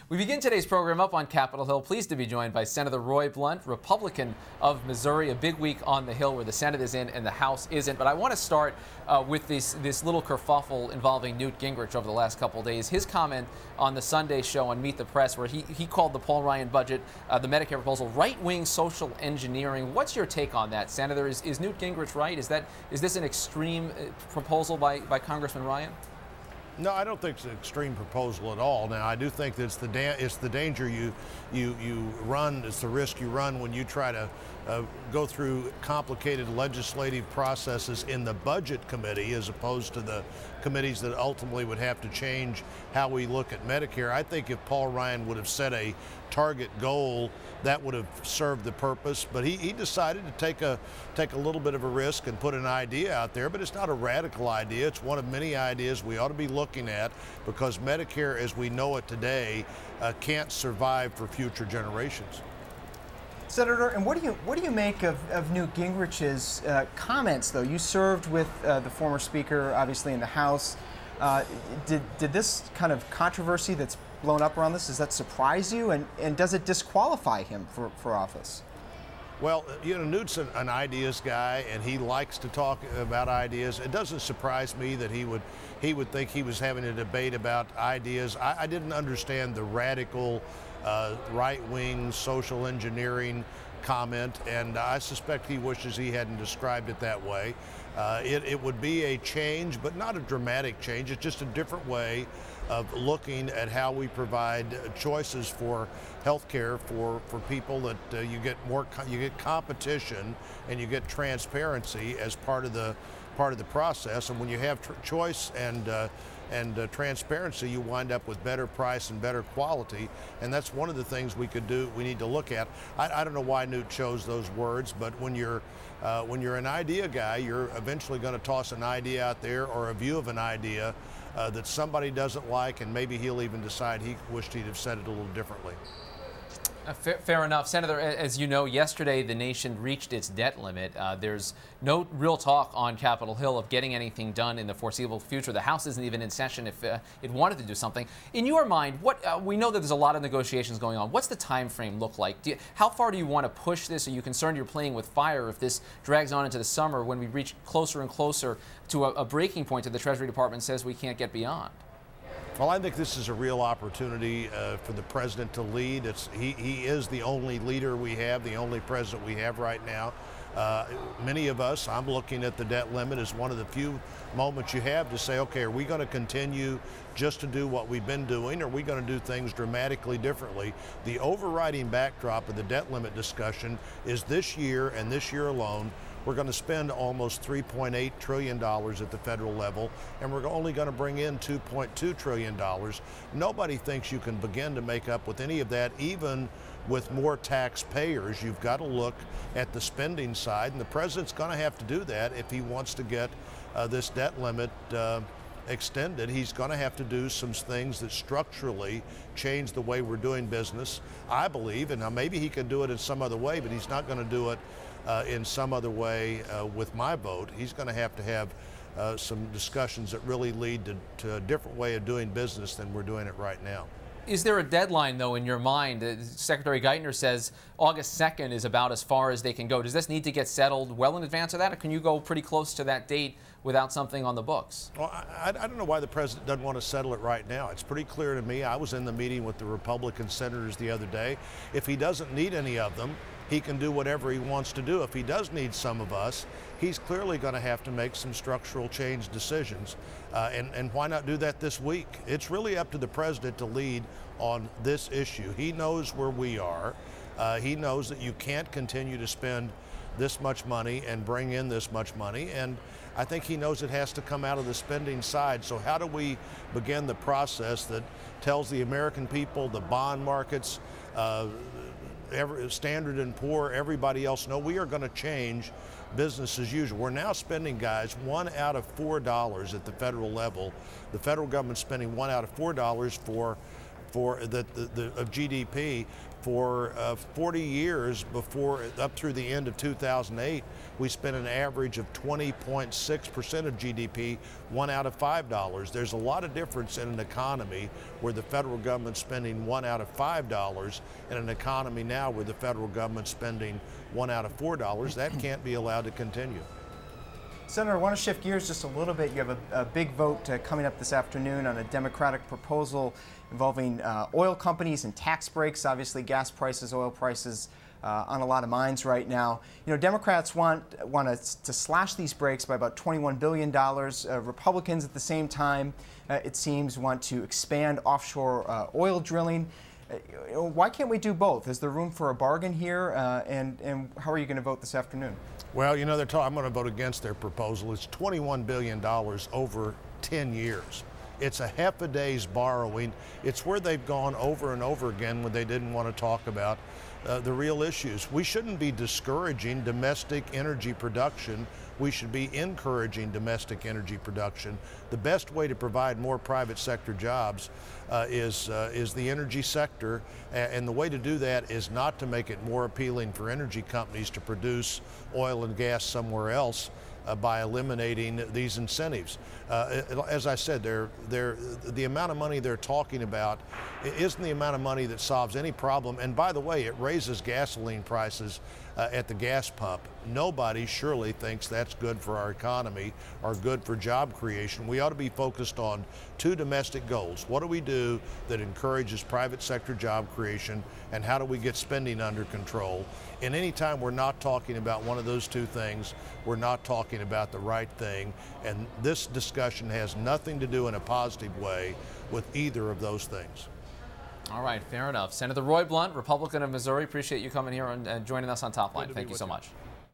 We begin today's program up on Capitol Hill. Pleased to be joined by Senator Roy Blunt, Republican of Missouri. A big week on the Hill where the Senate is in and the House isn't. But I want to start with this little kerfuffle involving Newt Gingrich over the last couple of days. His comment on the Sunday show on Meet the Press, where he called the Paul Ryan budget, the Medicare proposal, right-wing social engineering. What's your take on that, Senator? Is Newt Gingrich right? Is this an extreme proposal by Congressman Ryan? No, I don't think it's an extreme proposal at all. Now, I do think that it's the danger you run, it's the risk you run when you try to go through complicated legislative processes in the Budget Committee as opposed to the committees that ultimately would have to change how we look at Medicare. I think if Paul Ryan would have set a target goal, that would have served the purpose. But he decided to take a little bit of a risk and put an idea out there. But it's not a radical idea. It's one of many ideas we ought to be looking at, because Medicare as we know it today can't survive for future generations. Senator, and what do you make of Newt Gingrich's comments, though? You served with the former Speaker, obviously, in the House. Did this kind of controversy that's blown up around this, does that surprise you? And does it disqualify him for office? Well, you know, Newt's an ideas guy, and he likes to talk about ideas. It doesn't surprise me that he would think he was having a debate about ideas. I didn't understand the radical right-wing social engineering comment, and I suspect he wishes he hadn't described it that way. It would be a change, but not a dramatic change. It's just a different way of looking at how we provide choices for health care for people, that you get competition and you get transparency as part of the process. And when you have choice and transparency, you wind up with better price and better quality. And that's one of the things we need to look at. I don't know why Newt chose those words, but when you're an idea guy, you're eventually going to toss an idea out there, or a view of an idea that somebody doesn't like, and maybe he'll even decide he wished he'd have said it a little differently. Fair enough. Senator, as you know, yesterday the nation reached its debt limit. There's no real talk on Capitol Hill of getting anything done in the foreseeable future. The House isn't even in session if it wanted to do something. In your mind, we know that there's a lot of negotiations going on. What's the time frame look like? How far do you want to push this? Are you concerned you're playing with fire if this drags on into the summer, when we reach closer and closer to a breaking point that the Treasury Department says we can't get beyond? Well, I think this is a real opportunity for the president to lead. He is the only leader we have, the only president we have right now. Many of us, I'm looking at the debt limit as one of the few moments you have to say, okay, are we going to continue just to do what we've been doing, or are we going to do things dramatically differently? The overriding backdrop of the debt limit discussion is this year, and this year alone, we're going to spend almost $3.8 trillion at the federal level, and we're only going to bring in $2.2 trillion. Nobody thinks you can begin to make up with any of that, even with more taxpayers. You've got to look at the spending side, and the president's going to have to do that if he wants to get this debt limit extended. He's going to have to do some things that structurally change the way we're doing business, I believe. And now maybe he can do it in some other way, but he's not going to do it in some other way with my vote. He's going to have some discussions that really lead to a different way of doing business than we're doing it right now. Is there a deadline, though, in your mind? Secretary Geithner says August 2nd is about as far as they can go. Does this need to get settled well in advance of that, or can you go pretty close to that date without something on the books? Well, I don't know why the president doesn't want to settle it right now. It's pretty clear to me. I was in the meeting with the Republican senators the other day. If he doesn't need any of them, he can do whatever he wants to do. If he does need some of us, he's clearly going to have to make some structural change decisions. And why not do that this week? It's really up to the president to lead on this issue. He knows where we are. He knows that you can't continue to spend this much money and bring in this much money. And I think he knows it has to come out of the spending side. So how do we begin the process that tells the American people, the bond markets, Standard & Poor, everybody else, no, we are going to change business as usual. We're now spending, guys, $1 out of $4 at the federal level. The federal government's spending $1 out of $4 for for of GDP for 40 years before, up through the end of 2008, we spent an average of 20.6% of GDP, $1 out of $5. There's a lot of difference in an economy where the federal government's spending $1 out of $5 and an economy now where the federal government's spending $1 out of $4. That can't be allowed to continue. Senator, I want to shift gears just a little bit. You have a big vote coming up this afternoon on a Democratic proposal involving oil companies and tax breaks. Obviously, gas prices, oil prices on a lot of minds right now. You know, Democrats want to slash these breaks by about $21 billion. Republicans at the same time, it seems, want to expand offshore oil drilling. Why can't we do both? Is there room for a bargain here? And how are you going to vote this afternoon? Well, you know, I'm going to vote against their proposal. It's $21 billion over 10 years. It's a half a day's borrowing. It's where they've gone over and over again when they didn't want to talk about the real issues. We shouldn't be discouraging domestic energy production. We should be encouraging domestic energy production. The best way to provide more private sector jobs is the energy sector, and the way to do that is not to make it more appealing for energy companies to produce oil and gas somewhere else by eliminating these incentives. As I said, the amount of money they're talking about isn't the amount of money that solves any problem. And by the way, it raises gasoline prices at the gas pump. Nobody surely thinks that's good for our economy or good for job creation. We ought to be focused on two domestic goals. What do we do that encourages private sector job creation, and how do we get spending under control? And anytime we're not talking about one of those two things, we're not talking about the right thing. And this discussion has nothing to do in a positive way with either of those things. All right, fair enough. Senator Roy Blunt, Republican of Missouri, appreciate you coming here and joining us on Top Line. Thank you so much.